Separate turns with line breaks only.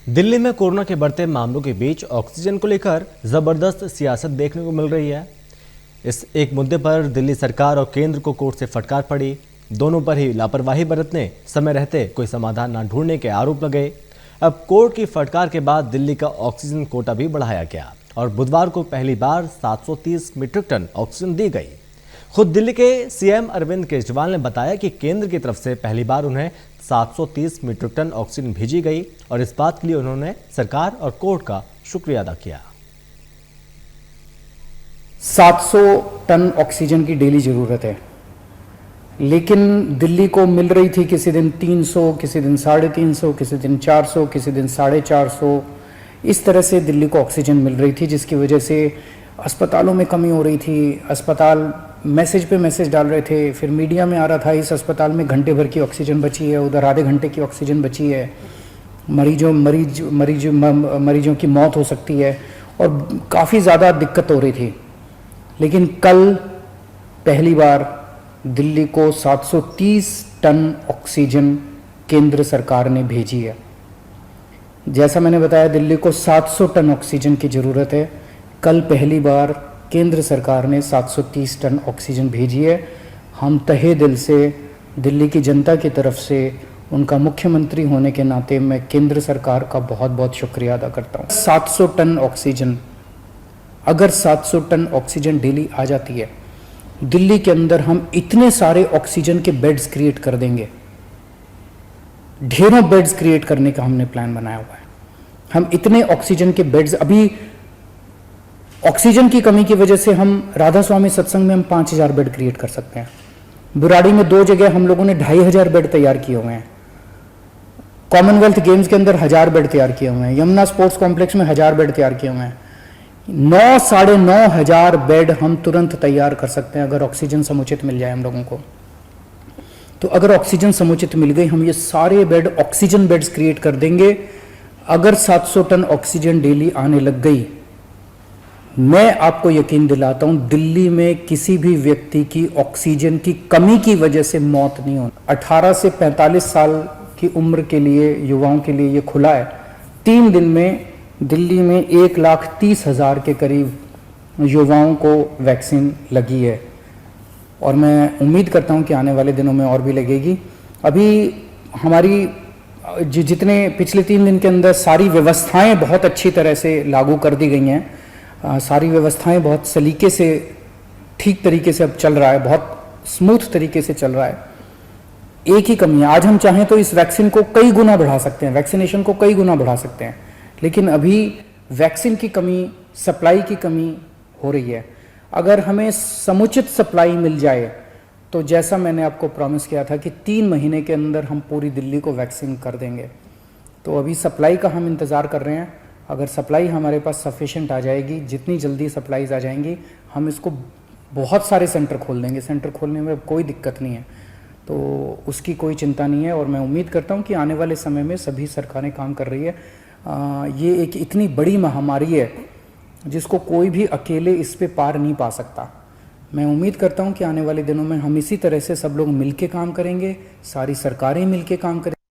दिल्ली में कोरोना के बढ़ते मामलों के बीच ऑक्सीजन को लेकर जबरदस्त सियासत देखने को मिल रही है। इस एक मुद्दे पर दिल्ली सरकार और केंद्र को कोर्ट से फटकार पड़ी। दोनों पर ही लापरवाही बरतने, समय रहते कोई समाधान न ढूंढने के आरोप लगे। अब कोर्ट की फटकार के बाद दिल्ली का ऑक्सीजन कोटा भी बढ़ाया गया और बुधवार को पहली बार 730 मीट्रिक टन ऑक्सीजन दी गई। खुद दिल्ली के सीएम अरविंद केजरीवाल ने बताया कि केंद्र की तरफ से पहली बार उन्हें 730 मीट्रिक टन ऑक्सीजन भेजी गई और इस बात के लिए उन्होंने सरकार और कोर्ट का शुक्रिया अदा किया।
700 टन ऑक्सीजन की डेली जरूरत है, लेकिन दिल्ली को मिल रही थी किसी दिन 300, किसी दिन 350, किसी दिन 400, किसी दिन 450। इस तरह से दिल्ली को ऑक्सीजन मिल रही थी, जिसकी वजह से अस्पतालों में कमी हो रही थी। अस्पताल मैसेज पे मैसेज डाल रहे थे, फिर मीडिया में आ रहा था इस अस्पताल में घंटे भर की ऑक्सीजन बची है, उधर आधे घंटे की ऑक्सीजन बची है, मरीजों की मौत हो सकती है और काफ़ी ज़्यादा दिक्कत हो रही थी। लेकिन कल पहली बार दिल्ली को 730 टन ऑक्सीजन केंद्र सरकार ने भेजी है। जैसा मैंने बताया, दिल्ली को 700 टन ऑक्सीजन की ज़रूरत है। कल पहली बार केंद्र सरकार ने 730 टन ऑक्सीजन भेजी है। हम तहे दिल से दिल्ली की जनता की तरफ से, उनका मुख्यमंत्री होने के नाते, मैं केंद्र सरकार का बहुत बहुत शुक्रिया अदा करता हूँ। 700 टन ऑक्सीजन, अगर 700 टन ऑक्सीजन डेली आ जाती है, दिल्ली के अंदर हम इतने सारे ऑक्सीजन के बेड्स क्रिएट कर देंगे। ढेरों बेड्स क्रिएट करने का हमने प्लान बनाया हुआ है। हम इतने ऑक्सीजन के बेड्स, अभी ऑक्सीजन की कमी की वजह से हम राधा स्वामी सत्संग में हम 5000 बेड क्रिएट कर सकते हैं। बुराड़ी में 2 जगह हम लोगों ने 2500 बेड तैयार किए हुए हैं। कॉमनवेल्थ गेम्स के अंदर 1000 बेड तैयार किए हुए हैं। यमुना स्पोर्ट्स कॉम्प्लेक्स में 1000 बेड तैयार किए हुए हैं। 9-9,500 बेड हम तुरंत तैयार कर सकते हैं अगर ऑक्सीजन समुचित मिल जाए हम लोगों को। तो अगर ऑक्सीजन समुचित मिल गई, हम ये सारे बेड ऑक्सीजन बेड्स क्रिएट कर देंगे। अगर 700 टन ऑक्सीजन डेली आने लग गई, मैं आपको यकीन दिलाता हूं, दिल्ली में किसी भी व्यक्ति की ऑक्सीजन की कमी की वजह से मौत नहीं होगी। 18 से 45 साल की उम्र के लिए, युवाओं के लिए ये खुला है। 3 दिन में दिल्ली में 1,30,000 के करीब युवाओं को वैक्सीन लगी है और मैं उम्मीद करता हूं कि आने वाले दिनों में और भी लगेगी। अभी हमारी जितने पिछले 3 दिन के अंदर सारी व्यवस्थाएं बहुत अच्छी तरह से लागू कर दी गई हैं। सारी व्यवस्थाएं बहुत सलीके से, ठीक तरीके से अब चल रहा है, बहुत स्मूथ तरीके से चल रहा है। एक ही कमी है, आज हम चाहें तो इस वैक्सीन को कई गुना बढ़ा सकते हैं, वैक्सीनेशन को कई गुना बढ़ा सकते हैं, लेकिन अभी वैक्सीन की कमी, सप्लाई की कमी हो रही है। अगर हमें समुचित सप्लाई मिल जाए तो जैसा मैंने आपको प्रॉमिस किया था कि 3 महीने के अंदर हम पूरी दिल्ली को वैक्सीन कर देंगे। तो अभी सप्लाई का हम इंतज़ार कर रहे हैं। अगर सप्लाई हमारे पास सफिशेंट आ जाएगी, जितनी जल्दी सप्लाईज आ जाएंगी, हम इसको बहुत सारे सेंटर खोल देंगे। सेंटर खोलने में कोई दिक्कत नहीं है, तो उसकी कोई चिंता नहीं है और मैं उम्मीद करता हूं कि आने वाले समय में सभी सरकारें काम कर रही है। ये एक इतनी बड़ी महामारी है जिसको कोई भी अकेले इस पे पार नहीं पा सकता। मैं उम्मीद करता हूं कि आने वाले दिनों में हम इसी तरह से सब लोग मिलके काम करेंगे, सारी सरकारें मिलके काम करेंगी।